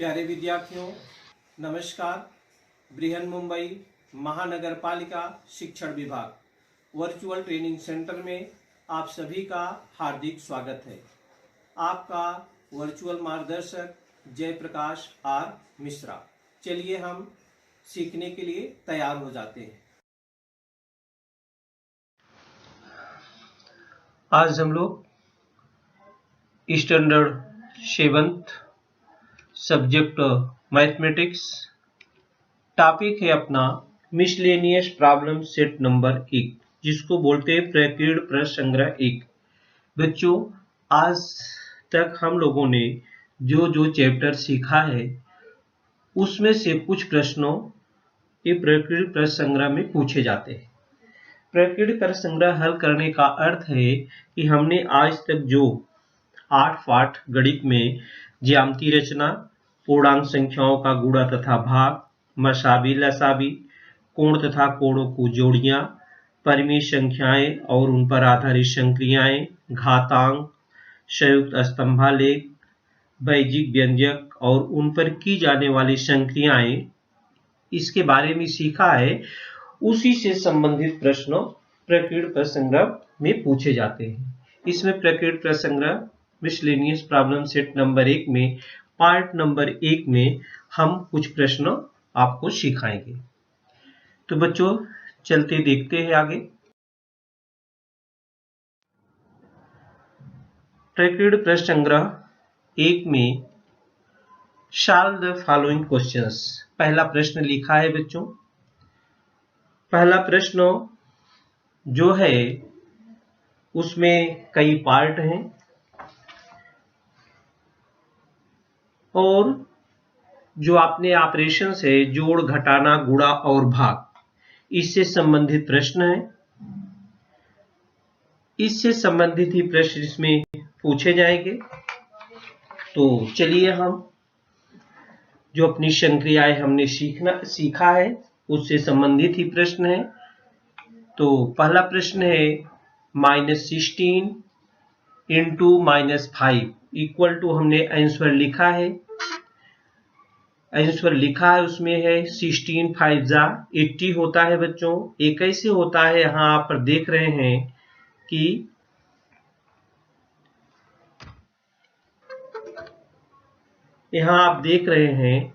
प्यारे विद्यार्थियों, नमस्कार। बृहन मुंबई महानगर पालिका शिक्षण विभाग वर्चुअल ट्रेनिंग सेंटर में आप सभी का हार्दिक स्वागत है। आपका वर्चुअल मार्गदर्शक जयप्रकाश आर मिश्रा। चलिए हम सीखने के लिए तैयार हो जाते हैं। आज हम लोग standard 7th subject mathematics, topic है अपना मिसलेनियस प्रॉब्लम सेट नंबर 1, जिसको बोलते हैं प्रकीर्ण प्रश्न संग्रह 1। बच्चों, आज तक हम लोगों ने जो चैप्टर सीखा है उसमें से कुछ प्रश्नों ये प्रकीर्ण प्रश्न संग्रह में पूछे जाते हैं। प्रकीर्ण प्रश्न संग्रह हल करने का अर्थ है कि हमने आज तक जो 8 पाठ गणित में ज्यामिति रचना, पूर्णांक संख्याओं का गुणा तथा भाग, मसावी लसावी, कोण तथा कोणों को जोड़ियां, परिमेय संख्याएं और उन पर आधारित संक्रियाएं, घातांक, संयुक्त स्तंभालेख, वैजिक व्यंजक और उन पर की जाने वाली संक्रियाएं, इसके बारे में सीखा है। उसी से संबंधित प्रश्नों प्रकीर्ण प्रश्न संग्रह में पूछे जाते हैं। इसमें प्रकीर्ण प्रश्न संग्रह मिसलेनियस प्रॉब्लम सेट नंबर 1 में पार्ट नंबर 1 में हम कुछ प्रश्न आपको सिखाएंगे। तो बच्चों, चलते देखते हैं आगे। प्रकीर्ण प्रश्न संग्रह 1 में सॉल्व द फॉलोइंग क्वेश्चंस। पहला प्रश्न लिखा है बच्चों। पहला प्रश्न जो है उसमें कई पार्ट हैं और जो अपने ऑपरेशन है जोड़, घटाना, गुणा और भाग, इससे संबंधित प्रश्न है। इससे संबंधित ही प्रश्न इसमें पूछे जाएंगे। तो चलिए हम जो अपनी संक्रियाएं हमने सीखा है उससे संबंधित ही प्रश्न है। तो पहला प्रश्न है -16 इंटू -5 इक्वल टू, हमने आंसर लिखा है। आंसर लिखा है उसमें है 16 5 जा 80 होता है बच्चों। ये कैसे होता है, यहाँ आप पर देख रहे हैं कि यहाँ आप देख रहे हैं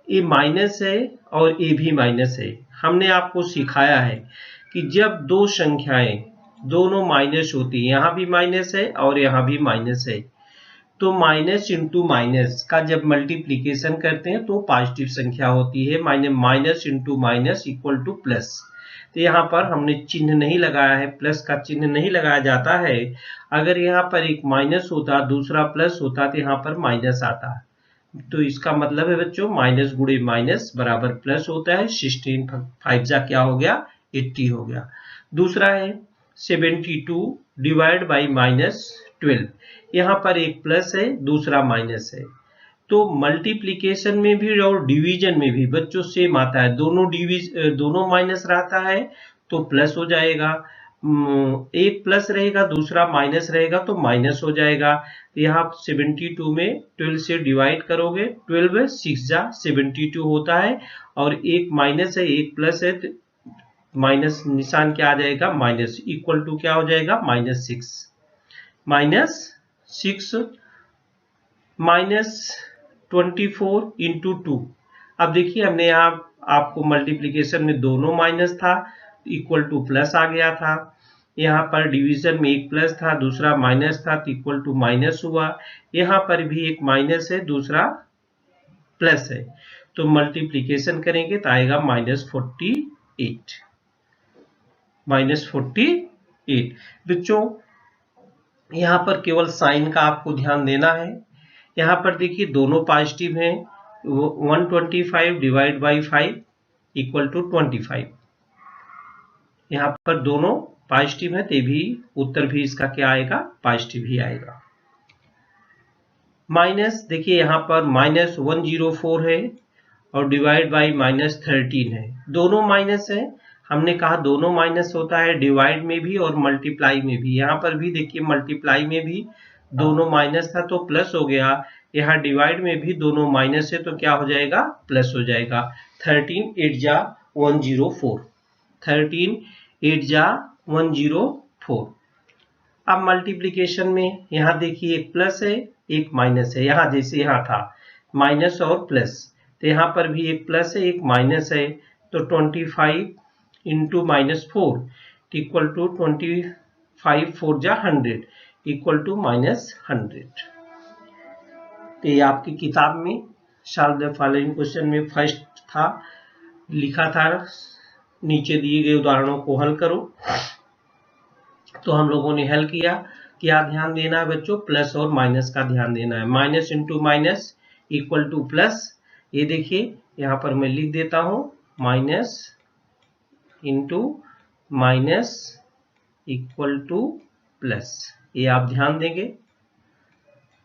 ये माइनस है और ये भी माइनस है। हमने आपको सिखाया है कि जब दो संख्याएं दोनों माइनस होती है, यहाँ भी माइनस है और यहाँ भी माइनस है, तो माइनस इंटू माइनस का जब मल्टीप्लीकेशन करते हैं तो पॉजिटिव संख्या होती है। Minus into minus equal two plus. तो यहाँ पर हमने चिन्ह नहीं लगाया है, प्लस का चिन्ह नहीं लगाया जाता है। अगर यहाँ पर एक माइनस होता दूसरा प्लस होता तो यहाँ पर माइनस आता। तो इसका मतलब है बच्चों माइनस गुणे माइनस बराबर प्लस होता है। 16 5 जा क्या हो गया, 80 हो गया। दूसरा है 72 डिवाइड बाई -12। यहाँ पर एक प्लस है दूसरा माइनस है। तो मल्टीप्लिकेशन में भी और डिवीजन में भी बच्चों सेम आता है। दोनों माइनस रहता है तो प्लस हो जाएगा। एक प्लस रहेगा दूसरा माइनस रहेगा तो माइनस हो जाएगा। यहाँ 72 में 12 से डिवाइड करोगे, 12 6 जा 72 होता है। और एक माइनस है एक प्लस है, तो माइनस निशान क्या आ जाएगा, माइनस, इक्वल टू क्या हो जाएगा, -6। -24 इंटू 2। अब देखिए हमने यहाँ आपको मल्टीप्लिकेशन में दोनों माइनस था, इक्वल टू प्लस आ गया था। यहाँ पर डिवीजन में एक प्लस था दूसरा माइनस था तो इक्वल टू माइनस हुआ। यहाँ पर भी एक माइनस है दूसरा प्लस है, तो मल्टीप्लिकेशन करेंगे तो आएगा -48। बच्चों, यहाँ पर केवल साइन का आपको ध्यान देना है। यहाँ पर देखिए दोनों पॉजिटिव हैं। 125 डिवाइड बाई 5 इक्वल टू 25। यहाँ पर दोनों पॉजिटिव है तो भी उत्तर भी इसका क्या आएगा, पॉजिटिव ही आएगा। माइनस देखिए यहाँ पर -104 है और डिवाइड बाई -13 है। दोनों माइनस है। हमने कहा दोनों माइनस होता है डिवाइड में भी और मल्टीप्लाई में भी। यहाँ पर भी देखिए मल्टीप्लाई में भी दोनों माइनस था तो प्लस हो गया। यहाँ डिवाइड में भी दोनों माइनस है तो क्या हो जाएगा, प्लस हो जाएगा। 13 8 जा 104, 13 8 जा 104। अब मल्टीप्लिकेशन में यहाँ देखिए एक प्लस है एक माइनस है, यहाँ जैसे यहाँ था माइनस और प्लस, तो यहाँ पर भी एक प्लस है एक माइनस है, तो 25 इंटू -4 इक्वल टू 25 4 जा 100 इक्वल टू -100। तो ये आपकी किताब में सॉल्व द फॉलोइंग क्वेश्चन में फर्स्ट था, लिखा था नीचे दिए गए उदाहरणों को हल करो। तो हम लोगों ने हल किया। क्या ध्यान देना है बच्चों, प्लस और माइनस का ध्यान देना है। Minus into minus equal two plus, ये देखिए यहाँ पर मैं लिख देता हूँ minus into minus equal two plus, ये आप ध्यान देंगे।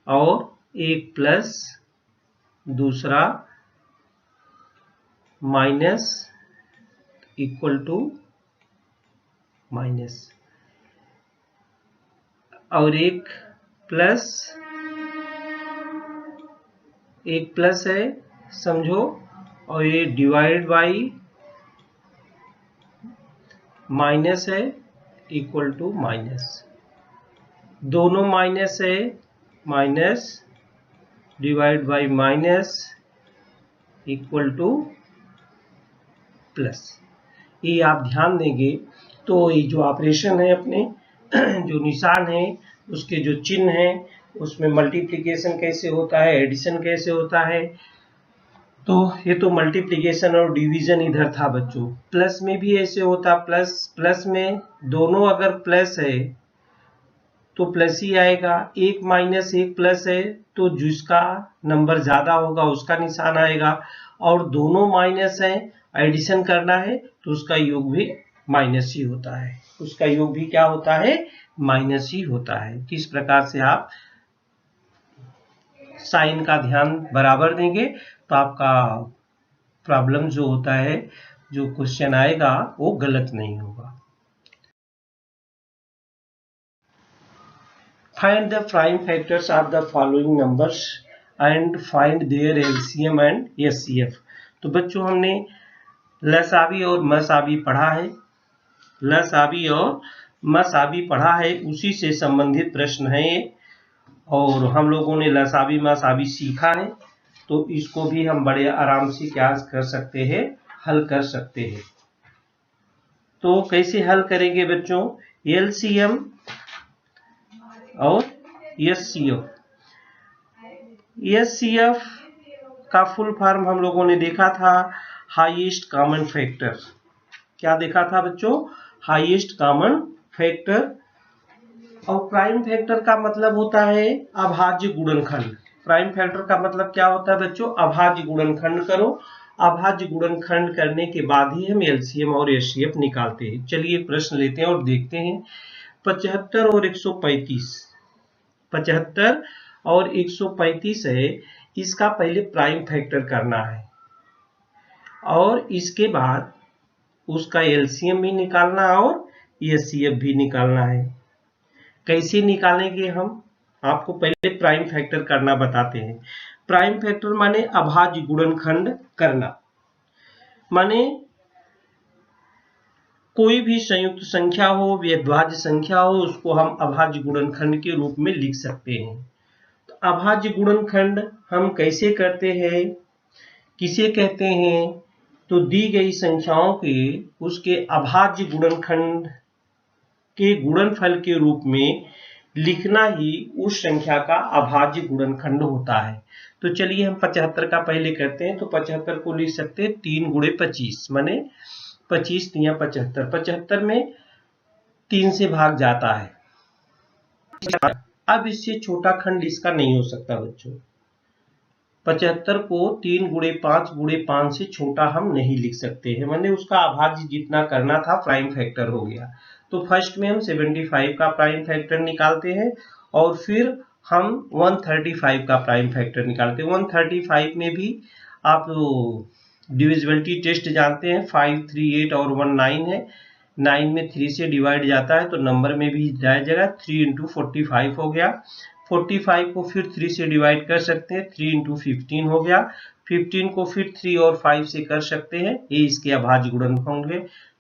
और एक प्लस दूसरा माइनस इक्वल टू माइनस, और एक प्लस है समझो, और ये डिवाइड बाई माइनस है इक्वल टू माइनस, दोनों माइनस है, minus divide by minus equal two plus, ये आप ध्यान देंगे। तो ये जो ऑपरेशन है अपने जो निशान है उसके जो चिन्ह है उसमें मल्टीप्लिकेशन कैसे होता है, एडिशन कैसे होता है, तो ये तो मल्टीप्लिकेशन और डिवीजन इधर था बच्चों। प्लस में भी ऐसे होता, प्लस में दोनों अगर प्लस है तो प्लस ही आएगा, एक माइनस एक प्लस है तो जिसका नंबर ज्यादा होगा उसका निशान आएगा, और दोनों माइनस है एडिशन करना है तो उसका योग भी माइनस ही होता है, उसका योग भी क्या होता है, माइनस ही होता है। किस प्रकार से आप साइन का ध्यान बराबर देंगे तो आपका प्रॉब्लम जो होता है, जो क्वेश्चन आएगा वो गलत नहीं होगा। Find the prime factors of the following numbers and find their LCM and HCF। तो बच्चों हमने लसावी और मसावी पढ़ा है, लसावी और मसावी पढ़ा है, उसी से संबंधित प्रश्न है ये, और हम लोगों ने लसावी मसावी सीखा है तो इसको भी हम बड़े आराम से क्या कर सकते हैं, हल कर सकते हैं। तो कैसे हल करेंगे बच्चों, LCM और HCF का फुल फॉर्म हम लोगों ने देखा था हाईएस्ट कॉमन फैक्टर। क्या देखा था बच्चों, हाईएस्ट कॉमन फैक्टर। और प्राइम फैक्टर का मतलब होता है अभाज्य गुणनखंड। प्राइम फैक्टर का मतलब क्या होता है बच्चों, अभाज्य गुणनखंड करो, अभाज्य गुणनखंड करने के बाद ही हम LCM और HCF निकालते हैं। चलिए प्रश्न लेते हैं और देखते हैं। 75 और 135, 75 और 135 है, इसका पहले प्राइम फैक्टर करना है और इसके बाद उसका LCM भी निकालना और HCF भी निकालना है। कैसे निकालेंगे हम, आपको पहले प्राइम फैक्टर करना बताते हैं। प्राइम फैक्टर माने अभाज्य गुणनखंड करना, माने कोई भी संयुक्त संख्या हो, अभाज्य संख्या हो, उसको हम अभाज्य गुणनखंड के रूप में लिख सकते हैं। तो अभाज्य गुणनखंड हम कैसे करते हैं, किसे कहते हैं, तो दी गई संख्याओं के उसके अभाज्य गुणनखंड के गुणनफल के रूप में लिखना ही उस संख्या का अभाज्य गुणनखंड होता है। तो चलिए हम 75 का पहले करते हैं। तो 75 को लिख सकते हैं 3 गुणे 25, माने 25 तिया 75, 75 में 3 से भाग जाता है। अब इससे छोटा खंड इसका नहीं हो सकता बच्चों। 75 को 3 गुणे 5 से छोटा हम नहीं लिख सकते हैं, माने उसका अभाज्य जितना करना था प्राइम फैक्टर हो गया। तो फर्स्ट में हम 75 का प्राइम फैक्टर निकालते हैं और फिर हम 135 का प्राइम फैक्टर निकालते हैं। 135 में भी आप डिविजिबिलिटी टेस्ट जानते हैं, 5, 3, 8 और 1 9 है। 9 में 3 से डिवाइड जाता है तो नंबर में भी जाएगा, 3 × 45 हो गया। 45 को फिर 3 से डिवाइड कर सकते हैं, 3 × 15 हो गया। 15 को फिर 3 और 5 से कर सकते हैं, ये इसके अभाज्य गुणनफल होंगे,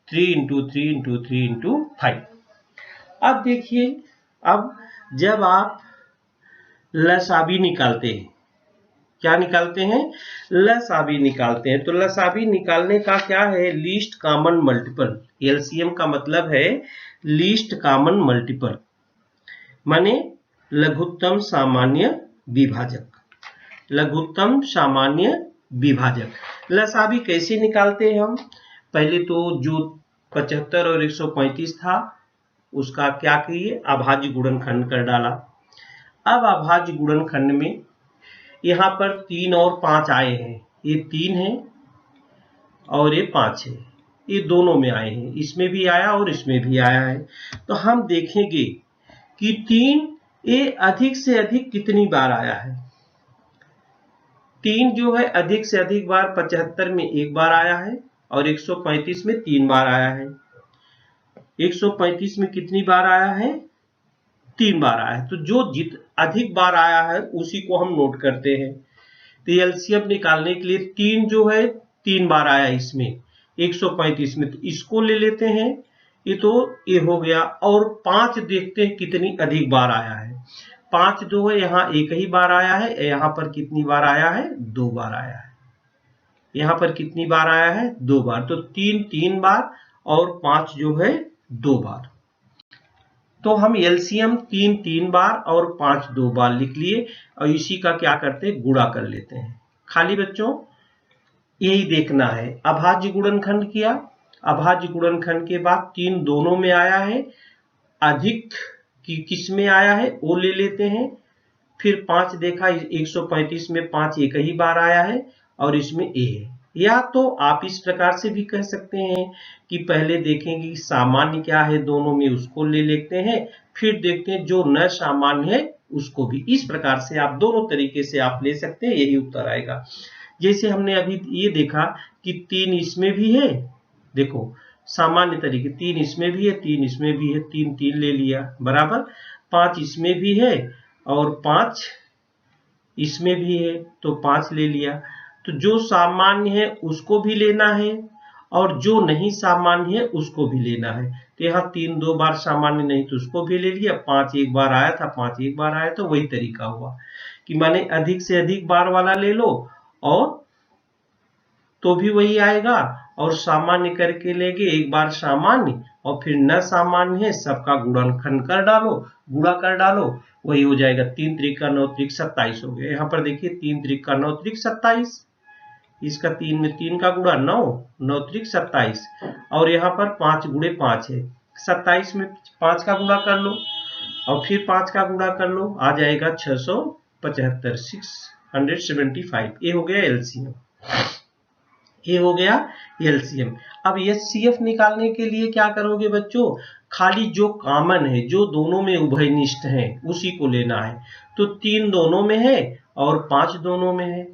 3 × 3 × 3 × 5। अब देखिए, अब जब आप लसाबी निकालते हैं, क्या निकालते हैं? लसाबी निकालते हैं। तो लसाबी निकालने का क्या है? Least common multiple. एलसीएम का मतलब है लीस्ट कॉमन मल्टीपल, माने लघुत्तम सामान्य विभाजक। लघुत्तम सामान्य विभाजक। लसाबी कैसे निकालते हैं हम? पहले तो जो 75 और 135 था उसका क्या किए? अभाज्य गुणनखंड कर डाला। अब अभाज्य गुणनखंड में यहाँ पर 3 और 5 आए हैं, ये 3 है और ये 5 है, ये दोनों में आए हैं, इसमें भी आया और इसमें भी आया है। तो हम देखेंगे कि 3 ये अधिक से अधिक कितनी बार आया है। 3 जो है अधिक से अधिक बार 75 में 1 बार आया है और 135 में 3 बार आया है। 135 में कितनी बार आया है? 3 बार आया है। तो जो अधिक बार आया है उसी को हम नोट करते हैं। तो एलसीएम निकालने के लिए 3 जो है 3 बार आया इसमें 135 में, तो इसको ले लेते हैं, ये तो ये हो गया। और 5 देखते हैं कितनी अधिक बार आया है। 5 जो है यहाँ 1 ही बार आया है, यहाँ पर कितनी बार आया है? 2 बार आया है। यहाँ पर कितनी बार आया है? 2 बार। तो 3 बार और 5 जो है 2 बार। तो हम एलसीएम 3 बार और 5 2 बार लिख लिए और इसी का क्या करते हैं? गुणा कर लेते हैं। खाली बच्चों यही देखना है। अभाज्य गुणनखंड किया, अभाज्य गुणनखंड के बाद 3 दोनों में आया है, अधिक की किस में आया है वो ले लेते हैं। फिर 5 देखा, 135 में 5 एक ही बार आया है और इसमें ए है। या तो आप इस प्रकार से भी कह सकते हैं कि पहले देखेंगे कि सामान्य क्या है दोनों में, उसको ले लेते हैं, फिर देखते हैं जो न सामान्य है उसको भी। इस प्रकार से आप दोनों तरीके से आप ले सकते हैं, यही उत्तर आएगा। जैसे हमने अभी ये देखा कि 3 इसमें भी है, देखो सामान्य तरीके, 3 इसमें भी है, 3 इसमें भी है, 3 ले लिया बराबर। 5 इसमें भी है और 5 इसमें भी है, तो 5 ले लिया। तो जो सामान्य है उसको भी लेना है और जो नहीं सामान्य है उसको भी लेना है। तो यहाँ 3 2 बार सामान्य नहीं तो उसको भी ले लिया। 5 1 बार आया था, 5 1 बार आया, तो वही तरीका हुआ कि माने अधिक से अधिक बार वाला ले लो और तो भी वही आएगा, और सामान्य करके लेंगे, एक बार सामान्य और फिर न सामान्य है सबका गुणनखंड कर डालो, गुणा कर डालो, वही हो जाएगा। 3 त्रिक 9 त्रिक 27 हो गया। यहाँ पर देखिए 3 त्रिक 9 त्रिक 27, इसका 3 में 3 का गुणा 9, 9 त्रिक 27, और यहाँ पर 5 गुणे 5 है, 27 में 5 का गुणा कर लो और फिर 5 का गुणा कर लो, आ जाएगा 675, 675। ये हो गया एलसीएम, ये हो गया एलसीएम। अब एचसीएफ निकालने के लिए क्या करोगे बच्चों? खाली जो कॉमन है, जो दोनों में उभयनिष्ठ है, उसी को लेना है। तो 3 दोनों में है और 5 दोनों में है,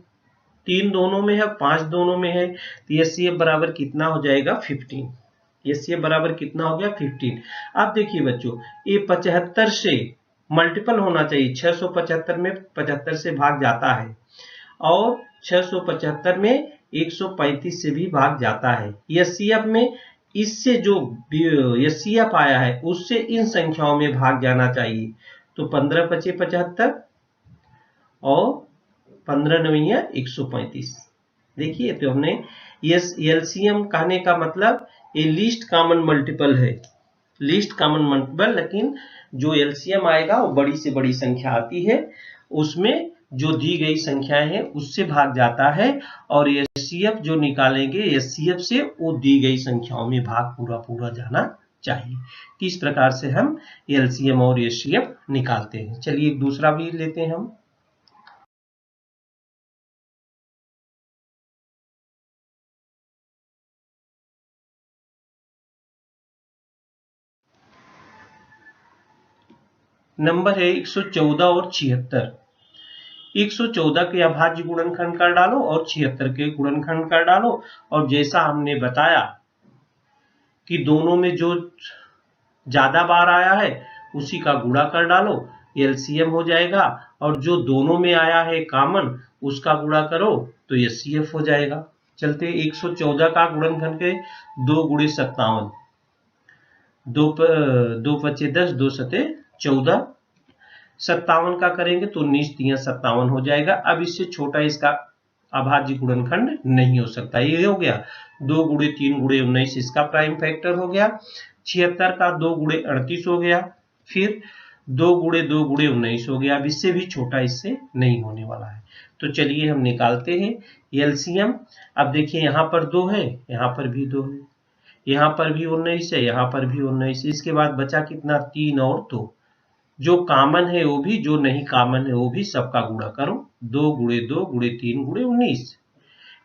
3 दोनों में है, 5 दोनों में है, तो एचसीएफ बराबर कितना हो जाएगा? 15। एचसीएफ बराबर कितना हो गया? 15। अब देखिए बच्चों, ये 75 से मल्टीपल होना चाहिए। 675 में 75 से भाग जाता है और 675 में 135 से भी भाग जाता है। एचसीएफ में इससे जो एचसीएफ आया है उससे इन संख्याओं में भाग जाना चाहिए। तो 15 × 5 = 75 और 15 × 9 = 135। देखिए, तो हमने एलसीएम कहने का मतलब ये लीस्ट कॉमन मल्टीपल है, लीस्ट कॉमन मल्टीपल। लेकिन जो एलसीएम आएगा वो बड़ी से बड़ी संख्या आती है, उसमें जो दी गई संख्याएं हैं उससे भाग जाता है, और एचसीएफ जो निकालेंगे एचसीएफ से वो दी गई संख्याओं में भाग पूरा जाना चाहिए। तो इस प्रकार से हम एलसीएम और एचसीएफ निकालते हैं। चलिए एक दूसरा भी लेते हैं हम। नंबर है 114 और 76। 114 के अभाज्य गुणनखंड कर डालो और 76 के गुणनखंड कर डालो, और जैसा हमने बताया कि दोनों में जो ज्यादा बार आया है उसी का गुणा कर डालो, एलसीएम हो जाएगा, और जो दोनों में आया है कॉमन उसका गुणा करो तो एचसीएफ हो जाएगा। चलते 114 का गुणनखंड के 2 गुणे 57, 2 पचे 10, 2 सते 14, 57 का करेंगे तो 19 तिया 57 हो जाएगा। अब इससे छोटा इसका अभाज्य गुणनखंड नहीं हो सकता। ये हो गया 2 गुणे 3 गुणे 19, इसका प्राइम फैक्टर हो गया। 76 का 2 गुणे 38 हो गया, फिर 2 गुणे 2 गुणे 19 हो गया। अब इससे भी छोटा इससे नहीं होने वाला है। तो चलिए हम निकालते हैं एलसीएम। अब देखिए यहाँ पर 2 है, यहाँ पर भी 2 है, यहाँ पर भी 19 है, यहाँ पर भी 19। इसके बाद बचा कितना, 3 और 2। जो कॉमन है वो भी, जो नहीं कॉमन है वो भी, सबका गुणा करो। 2 गुणे 2 गुणे 3 गुणे 19,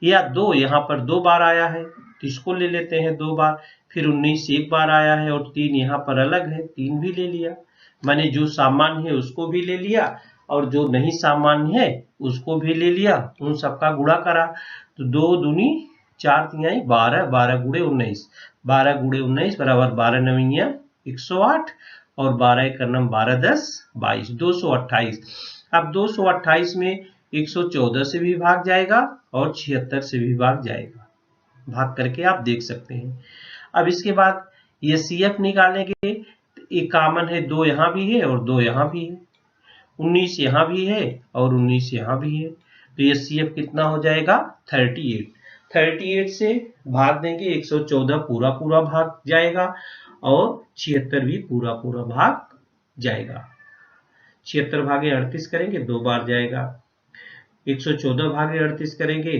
या 2 यहाँ पर 2 बार आया है तो इसको ले लेते हैं 2 बार, फिर 19 एक बार आया है और 3 यहाँ पर अलग है, 3 भी ले लिया। माने जो सामान्य है उसको भी ले लिया और जो नहीं सामान्य है उसको भी ले लिया, उन सबका गुणा करा तो 2 दूनी 4 तिहाई 12, 12 गुणे 19, 12 गुणे 19 बराबर 12 नवीनिया 108, और 12 का नम 12 10 22, 228। अब 228 में 114 से भी भाग जाएगा और 76 से भी भाग जाएगा, भाग करके आप देख सकते हैं। अब इसके बाद ये सीएफ निकालने के, एक कॉमन है, 2 यहाँ भी है और 2 यहाँ भी है, 19 यहाँ भी है और 19 यहाँ भी है, तो ये सीएफ कितना हो जाएगा, 38। 38 से भाग देंगे 114 पूरा पूरा भाग जाएगा और 76 भी पूरा पूरा भाग जाएगा। 76 भागे 38 करेंगे 2 बार जाएगा, 114 भागे 38 करेंगे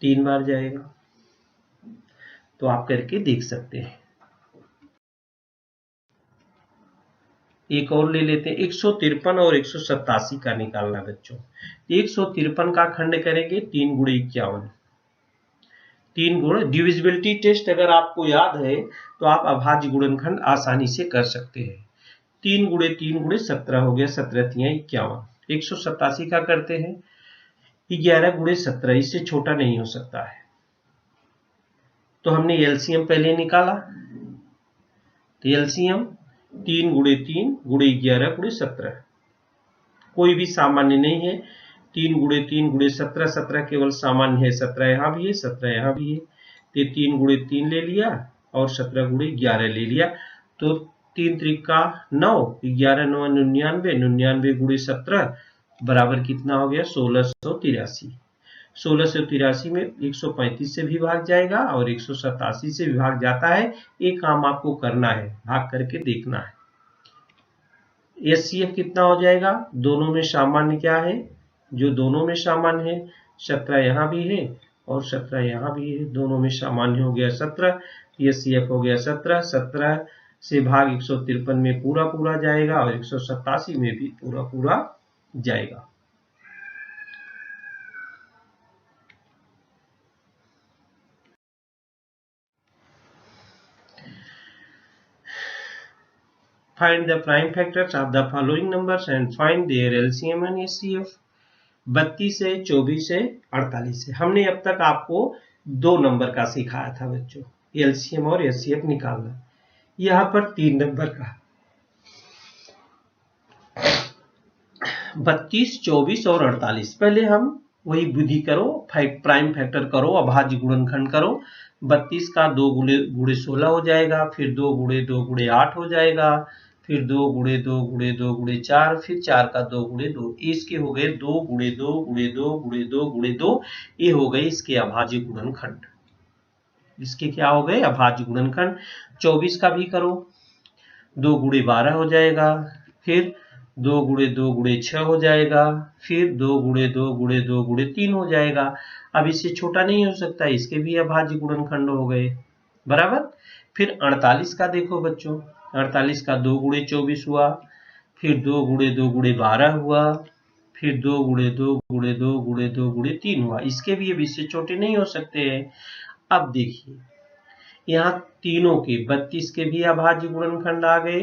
3 बार जाएगा। तो आप करके देख सकते हैं। एक और ले लेते हैं, 153 और 187 का निकालना बच्चों। 153 का खंड करेंगे 3 गुणे 51, 3 गुण। डिविजिबिलिटी टेस्ट अगर आपको याद है तो आप अभाज्य गुणनखंड आसानी से कर सकते हैं। 3 गुणे 3 गुणे 17 हो गया, 17 तिया 51। 187 का करते हैं 11 गुणे 17, इससे छोटा नहीं हो सकता है। तो हमने एलसीएम पहले निकाला, तो एलसीएम 3 गुणे 3 गुणे 11 गुणे 17, कोई भी सामान्य नहीं है। 3 गुणे 3 गुणे 17, 17 केवल सामान्य है, 17 यहाँ भी है 17 यहाँ भी है, तो 3 गुणे 3 ले लिया और 17 गुणे 11 ले लिया, तो 3 त्रिका 9, 11 9 99, 99 गुणे 17 बराबर कितना हो गया, 1683। 1683 में 135 से भी भाग जाएगा और 187 से भी भाग जाता है। एक काम आपको करना है, भाग करके देखना है। एचसीएफ कितना हो जाएगा, दोनों में सामान्य क्या है, जो दोनों में सामान्य है 17 यहाँ भी है और 17 यहाँ भी है, दोनों में सामान्य हो गया 17, एचसीएफ हो गया 17। 17 से भाग 153 में पूरा पूरा जाएगा और 187 में भी पूरा पूरा जाएगा। Find the prime factors of the following numbers and find their LCM and HCF। 32 से 24 से 48 से हमने अब तक आपको 2 नंबर का सिखाया था बच्चों, एलसीएम और एचसीएफ निकालना। यहाँ पर 3 नंबर का 32, 24 और 48। पहले हम वही विधि करो, प्राइम फैक्टर करो, अभाज्य गुणनखंड करो। 32 का 2 गुणे 16 हो जाएगा, फिर 2 गुणे 2 गुणे 8 हो जाएगा, फिर 2 गुणे 2 गुणे 2 गुणे 4, फिर 4 का 2 गुणे 2, इसके हो गए 2 गुणे 2 गुणे 2 गुणे 2 गुणे 2, ये हो गए इसके अभाज्य गुणनखंड। इसके क्या हो गए, अभाज्य गुणनखंड। 24 का भी करो, 2 गुणे 12 हो जाएगा, फिर 2 गुणे 2 गुणे 6 हो जाएगा, फिर 2 गुणे 2 गुणे 2 गुणे 3 हो जाएगा। अब इससे छोटा नहीं हो सकता, इसके भी अभाज्य गुणनखंड हो गए, बराबर। फिर 48 का देखो बच्चों, 48 का 2 गुणे 24 हुआ, फिर 2 गुणे 2 गुणे 12 हुआ, फिर 2 गुणे 2 गुणे 2 गुणे 2 गुणे 3 हुआ। इसके भी अब इससे छोटे नहीं हो सकते हैं। अब देखिए यहाँ तीनों के 32 के भी अभाज्य गुणनखंड आ गए,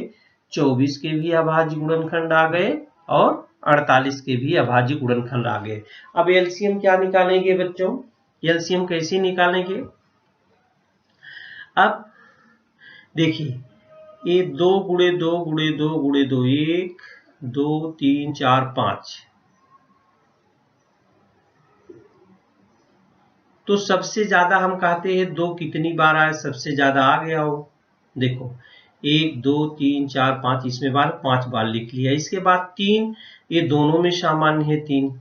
24 के भी अभाज्य गुणनखंड आ गए और 48 के भी अभाज्य गुणनखंड आ गए। अब एलसीएम क्या निकालेंगे बच्चों, एलसीएम कैसे निकालेंगे। अब देखिए ये 2 गुणे 2 गुणे 2 गुणे 2 1 2 3 4 5। तो सबसे ज्यादा हम कहते हैं 2 कितनी बार आए, सबसे ज्यादा आ गया हो। देखो 1 2 3 4 5, इसमें बार 5 बार लिख लिया। इसके बाद 3, ये दोनों में सामान्य है, 3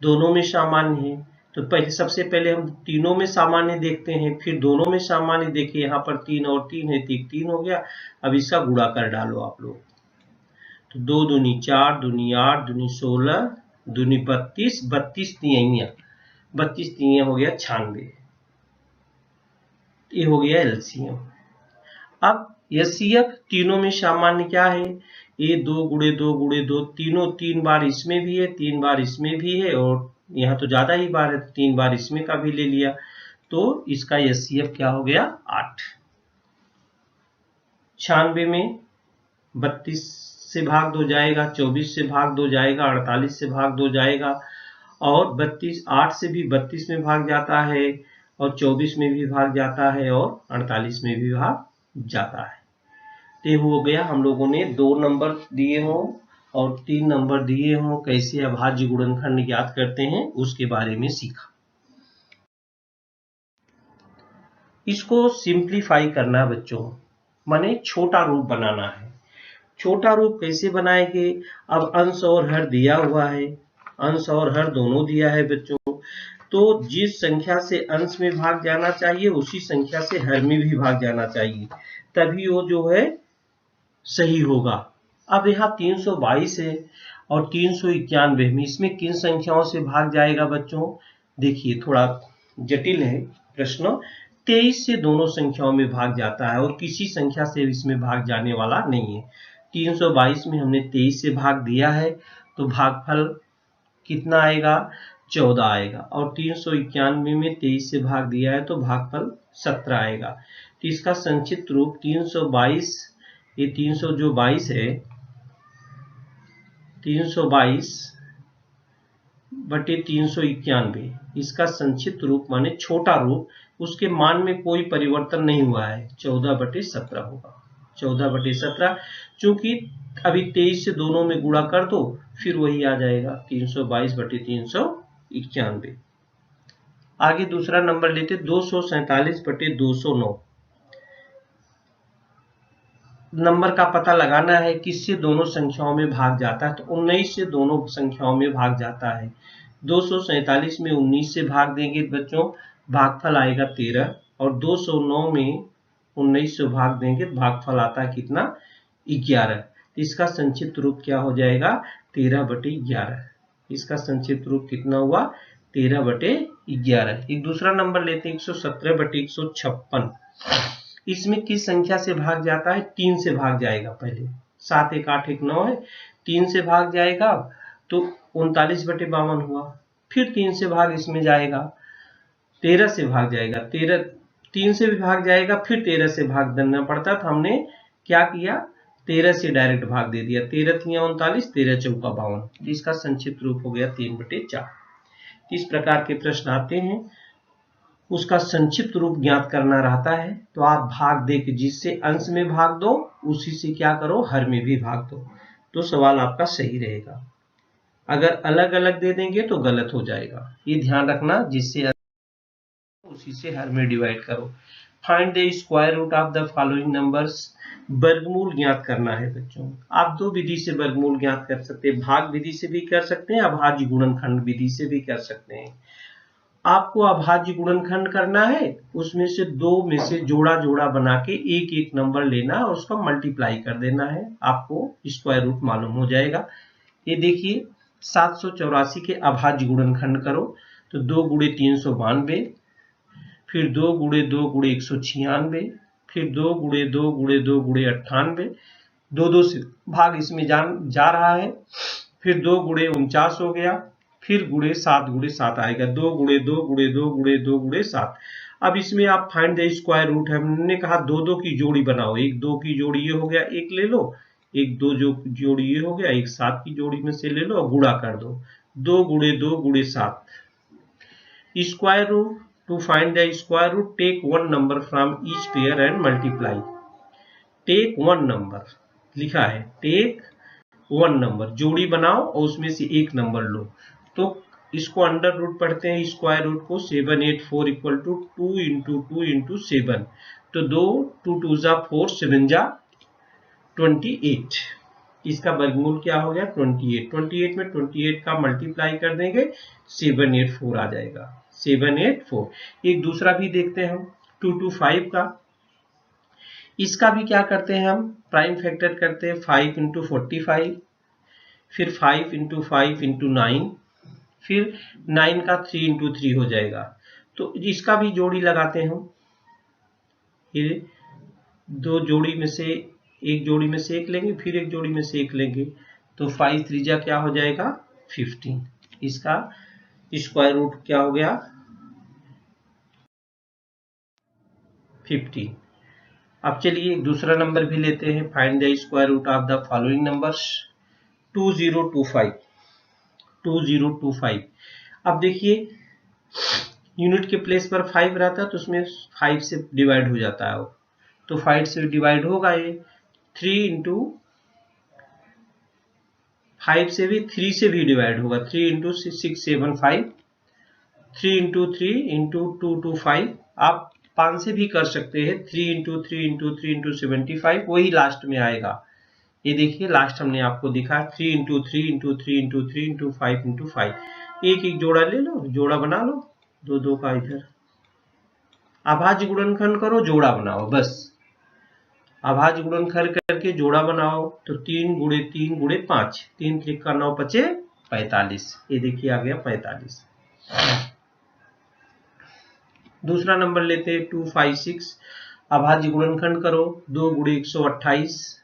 दोनों में सामान्य है। तो पहले सबसे पहले हम तीनों में सामान्य देखते हैं, फिर दोनों में सामान्य देखिए। यहाँ पर 3 और 3 है, 3 हो गया। अब इसका गुणा कर डालो आप लोग। तो 2 दूनी 4 दूनी 8 दूनी 16 दूनी 32, 32 तिहाइयां, 32 तिहाइयां हो गया 96। ये हो गया एलसीएम। अब एचसीएफ तीनों में सामान्य क्या है, ये 2 गुणे 2 गुणे 2, तीनों 3 बार इसमें भी है, 3 बार इसमें भी है, और यहाँ तो ज्यादा ही बार है, 3 बार इसमें का भी ले लिया। तो इसका एचसीएफ क्या हो गया 8। 96 में 32 से भाग 2 जाएगा, 24 से भाग 2 जाएगा, 48 से भाग 2 जाएगा, और 32 8 से भी 32 में भाग जाता है, और 24 में भी भाग जाता है, और 48 में भी भाग जाता है। तो हो गया, हम लोगों ने 2 नंबर दिए हों और 3 नंबर दिए हों, कैसे अभाज्य गुणनखंड ज्ञात करते हैं उसके बारे में सीखा। इसको सिंप्लीफाई करना बच्चों, माने छोटा रूप बनाना है। छोटा रूप कैसे बनाएंगे, अब अंश और हर दिया हुआ है, अंश और हर दोनों दिया है बच्चों। तो जिस संख्या से अंश में भाग जाना चाहिए उसी संख्या से हर में भी भाग जाना चाहिए, तभी वो जो है सही होगा। अब यहाँ 322 है और 391 में, इसमें किन संख्याओं से भाग जाएगा बच्चों? देखिए थोड़ा जटिल है प्रश्न। 23 से दोनों संख्याओं में भाग जाता है और किसी संख्या से इसमें भाग जाने वाला नहीं है। 322 में हमने 23 से भाग दिया है, तो भागफल कितना आएगा 14 आएगा, और 391 में 23 से भाग दिया है तो भागफल 17 आएगा। तो इसका संक्षिप्त रूप 322, ये 322 है, 322 बटे 391, इसका संक्षिप्त रूप माने छोटा रूप, उसके मान में कोई परिवर्तन नहीं हुआ है, 14 बटे 17 होगा। 14 बटे 17, चूंकि अभी 23 से दोनों में गुणा कर दो फिर वही आ जाएगा, 322 बटे 391। आगे दूसरा नंबर लेते 247 बटे 209। नंबर का पता लगाना है किससे दोनों संख्याओं में भाग जाता है, तो 19 से दोनों संख्याओं में भाग जाता है। 247 में 19 से भाग देंगे बच्चों, भागफल आएगा 13, और 209 में 19 से भाग देंगे तो भागफल आता है कितना 11। इसका संक्षिप्त रूप क्या हो जाएगा 13 बटे 11। इसका संक्षिप्त रूप कितना हुआ 13 बटे 11। एक दूसरा नंबर लेते हैं 117 बटे 156। इसमें किस संख्या से भाग जाता है, 3 से भाग जाएगा। पहले 7 1 8 1 9 है, 3 से भाग जाएगा तो 39 बटे 52 हुआ, फिर 3 से भाग इसमें जाएगा, 13 से भाग जाएगा, 3 से भी भाग जाएगा, फिर 13 से भाग देना पड़ता, तो हमने क्या किया 13 से डायरेक्ट भाग दे दिया, 13 तिया 39, 13 चौका 52। इसका संक्षिप्त रूप हो गया 3 बटे 4। इस प्रकार के प्रश्न आते हैं, उसका संक्षिप्त रूप ज्ञात करना रहता है, तो आप भाग दे के जिससे अंश में भाग दो उसी से क्या करो हर में भी भाग दो, तो सवाल आपका सही रहेगा। अगर अलग अलग दे देंगे तो गलत हो जाएगा, ये ध्यान रखना, जिससे उसी से हर में डिवाइड करो। Find the square root of the following numbers, वर्गमूल ज्ञात करना है बच्चों। आप दो विधि से वर्गमूल ज्ञात कर सकते हैं, भाग विधि से भी कर सकते हैं, अभाज्य गुणनखंड विधि से भी कर सकते हैं। आपको अभाज्य गुणनखंड करना है, उसमें से दो में से जोड़ा जोड़ा बना के एक एक नंबर लेना और उसका मल्टीप्लाई कर देना है, आपको स्क्वायर रूट मालूम हो जाएगा। ये देखिए 784 के अभाज्य गुणनखंड करो तो 2 गुणे 392, फिर 2 गुणे 2 गुणे 196, फिर 2 गुणे 2 गुणे 2 गुणे 98, 2 से भाग इसमें जा रहा है, फिर 2 गुणे 49 हो गया, फिर गुणे 7 आएगा, 2 गुणे 2 गुणे 2 गुणे 2 गुणे 7। अब इसमें आप फाइंड द स्क्वायर रूट है, हमने कहा 2 की जोड़ी बनाओ, एक 2 की जोड़ी ये हो गया, एक ले लो, एक 2 जो जोड़ी ये हो गया, एक 7 की जोड़ी में से ले लो और गुणा कर दो, 2 गुणे 2 गुणे 7। Square root, to find the square root take one number from each pair and multiply. Take one number लिखा है, टेक वन नंबर, जोड़ी बनाओ और उसमें से एक नंबर लो। तो इसको अंडर रूट पढ़ते हैं, स्क्वायर रूट को 784 इक्वल टू 2 इंटू 2 इंटू 7, तो 2 2 2 जा 4 7 जा 28, इसका वर्गमूल क्या हो गया 28। 28 में 28 का मल्टीप्लाई कर देंगे 784 आ जाएगा, 784। एक दूसरा भी देखते हैं हम 225 का, इसका भी क्या करते हैं हम प्राइम फैक्टर करते हैं 5 इंटू 45, फिर 5 इंटू 5 इंटू 9, फिर 9 का 3 इंटू 3 हो जाएगा। तो इसका भी जोड़ी लगाते हैं हम, ये दो जोड़ी में से एक जोड़ी में से एक लेंगे, फिर एक जोड़ी में से एक लेंगे, तो 5 3 जा क्या हो जाएगा 15, इसका स्क्वायर रूट क्या हो गया 15। अब चलिए एक दूसरा नंबर भी लेते हैं, find the square root of the following numbers. 2025। अब देखिए यूनिट के प्लेस पर 5 रहता है तो उसमें 5 से डिवाइड हो जाता है, तो 5 से डिवाइड होगा ये 3 इंटू 5 से भी 3 से भी डिवाइड होगा, 3 इंटू 675, 3 इंटू 3 इंटू 225, आप 5 से भी कर सकते हैं, 3 इंटू 3 इंटू 3 इंटू 75, वही लास्ट में आएगा। ये देखिए लास्ट हमने आपको दिखा 3 into 3 into 3 into 3 into 5 into 5, एक एक जोड़ा ले लो, जोड़ा बना लो, दो दो का इधर अभाज्य गुणनखंड करो, जोड़ा बनाओ, बस अभाज्य गुणनखंड करके जोड़ा बनाओ, तो 3 गुणे 3 गुणे 5, 3 त्रिका 9 पचे 45, ये देखिए आ गया 45। दूसरा नंबर लेते हैं 256, अभाज्य गुणनखंड करो, 2 गुणे 128,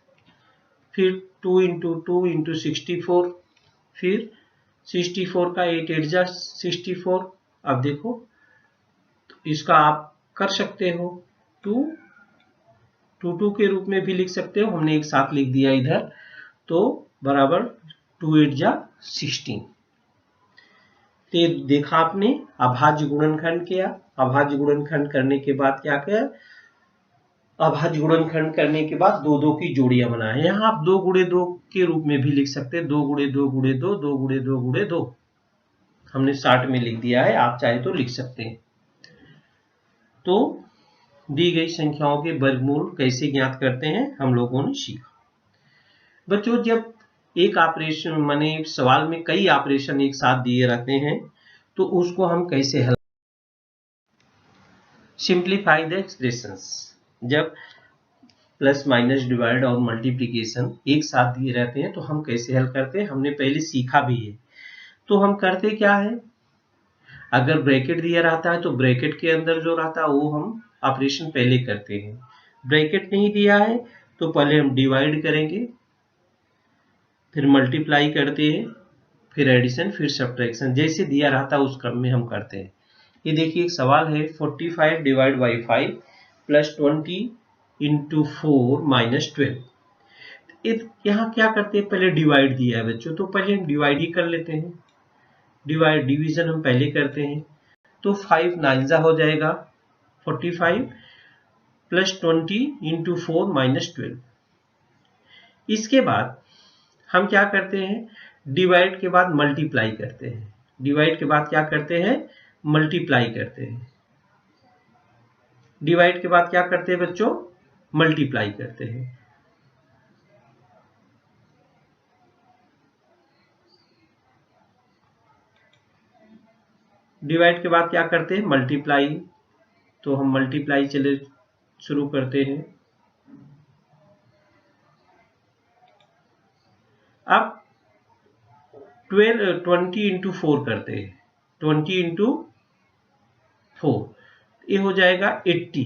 फिर 2 इंटू 2 इंटू 64, फिर 64 का 8 8 जा 64। अब देखो तो इसका आप कर सकते हो 2 2 के रूप में भी लिख सकते हो, हमने एक साथ लिख दिया इधर, तो बराबर 2 8 जा 16। तो देखा आपने अभाज्य गुणनखंड किया, अभाज्य गुणनखंड करने के बाद क्या किया, अभाज्य गुणनखंड करने के बाद दो दो की जोड़ियां बनाए, यहाँ आप 2 गुणे 2 के रूप में भी लिख सकते हैं, 2 गुणे 2 गुणे 2, 2 गुणे 2 गुणे 2, हमने शॉर्ट में लिख दिया है, आप चाहे तो लिख सकते हैं। तो दी गई संख्याओं के वर्गमूल कैसे ज्ञात करते हैं हम लोगों ने सीखा। बच्चों जब एक ऑपरेशन माने सवाल में कई ऑपरेशन एक साथ दिए रहते हैं तो उसको हम कैसे हल, सिंप्लीफाई द एक्सप्रेशंस, जब प्लस माइनस डिवाइड और मल्टीप्लिकेशन एक साथ दिए रहते हैं तो हम कैसे हल करते हैं, हमने पहले सीखा भी है। तो हम करते क्या है, अगर ब्रैकेट दिया रहता है तो ब्रैकेट के अंदर जो रहता है वो हम ऑपरेशन पहले करते हैं, ब्रैकेट नहीं दिया है तो पहले हम डिवाइड करेंगे, फिर मल्टीप्लाई करते हैं, फिर एडिशन, फिर सब्ट्रैक्शन, जैसे दिया रहता है उस क्रम में हम करते हैं। ये देखिए एक सवाल है 45 divide by 5 plus 20 into 4 minus 12। यहाँ क्या करते हैं, पहले डिवाइड दिया है बच्चों तो पहले हम डिवाइड ही कर लेते हैं, डिवाइड डिवीजन हम पहले करते हैं, तो 5 9 जा हो जाएगा 45 प्लस 20 इंटू 4 माइनस 12। इसके बाद हम क्या करते हैं, डिवाइड के बाद मल्टीप्लाई करते हैं, डिवाइड के बाद क्या करते हैं मल्टीप्लाई करते हैं, डिवाइड के बाद क्या करते हैं बच्चों मल्टीप्लाई करते हैं। डिवाइड के बाद क्या करते हैं मल्टीप्लाई, तो हम मल्टीप्लाई चले शुरू करते हैं। अब 20 इंटू 4 करते हैं, 20 इंटू 4 ये हो जाएगा 80,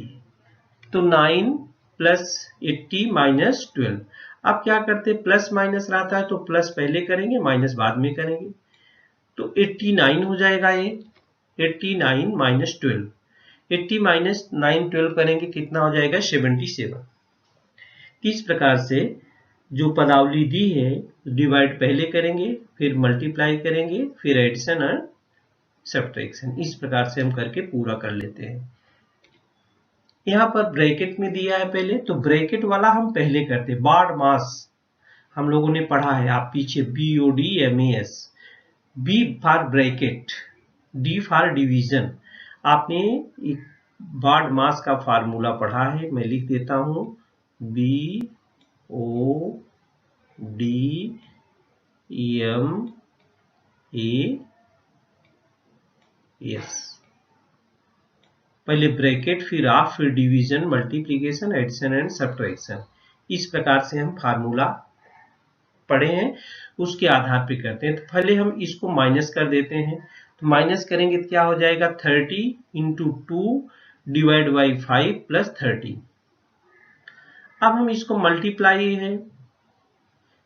तो 9 प्लस 80 माइनस 12। अब क्या करते हैं प्लस माइनस रहता है तो प्लस पहले करेंगे माइनस बाद में करेंगे, तो 89 हो जाएगा ये, 89 माइनस 12, 80 माइनस 9 12 करेंगे कितना हो जाएगा 77। इस प्रकार से जो पदावली दी है डिवाइड पहले करेंगे, फिर मल्टीप्लाई करेंगे, फिर एडिशन और सब्ट्रैक्शन, इस प्रकार से हम करके पूरा कर लेते हैं। यहाँ पर ब्रैकेट में दिया है पहले, तो ब्रैकेट वाला हम पहले करते। बाड मास हम लोगों ने पढ़ा है, आप पीछे BODMAS, B for bracket, D for division. आपने एक बाड मास का फार्मूला पढ़ा है, मैं लिख देता हूं BODMAS। पहले ब्रैकेट, फिर ऑफ, फिर division, multiplication, addition and subtraction. इस प्रकार से हम फार्मूला पढ़े हैं, उसके आधार पे करते हैं। तो पहले हम इसको माइनस कर देते हैं, तो माइनस करेंगे तो क्या हो जाएगा 30 × 2 डिवाइड बाई 5 प्लस 30। अब हम इसको मल्टीप्लाई है,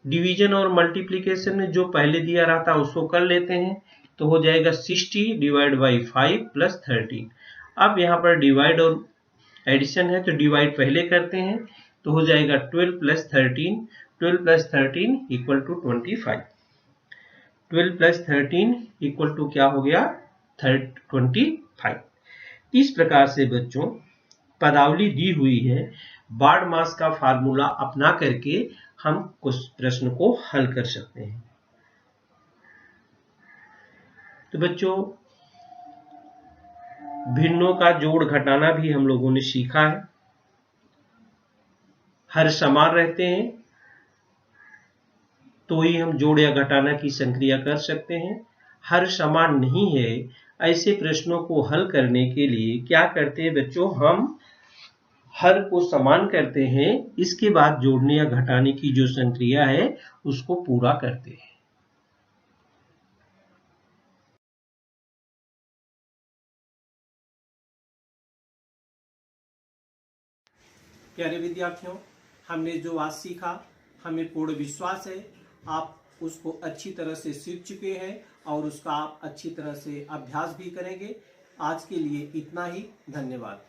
डिवीजन और मल्टीप्लिकेशन में जो पहले दिया रहता है उसको कर लेते हैं, तो हो जाएगा 60 डिवाइड बाई 5 प्लस 30। अब यहाँ पर डिवाइड और एडिशन है, तो डिवाइड पहले करते हैं, तो हो जाएगा 12 plus 13, 12 plus 13 equal to 25। 12 plus 13 equal to क्या हो गया 25। इस प्रकार से बच्चों पदावली दी हुई है, बाड मास का फार्मूला अपना करके हम कुछ प्रश्न को हल कर सकते हैं। तो बच्चों भिन्नों का जोड़ घटाना भी हम लोगों ने सीखा है। हर समान रहते हैं तो ही हम जोड़ या घटाना की संक्रिया कर सकते हैं। हर समान नहीं है, ऐसे प्रश्नों को हल करने के लिए क्या करते हैं बच्चों, हम हर को समान करते हैं, इसके बाद जोड़ने या घटाने की जो संक्रिया है उसको पूरा करते हैं। प्यारे विद्यार्थियों, हमने जो आज सीखा, हमें पूर्ण विश्वास है आप उसको अच्छी तरह से सीख चुके हैं और उसका आप अच्छी तरह से अभ्यास भी करेंगे। आज के लिए इतना ही, धन्यवाद।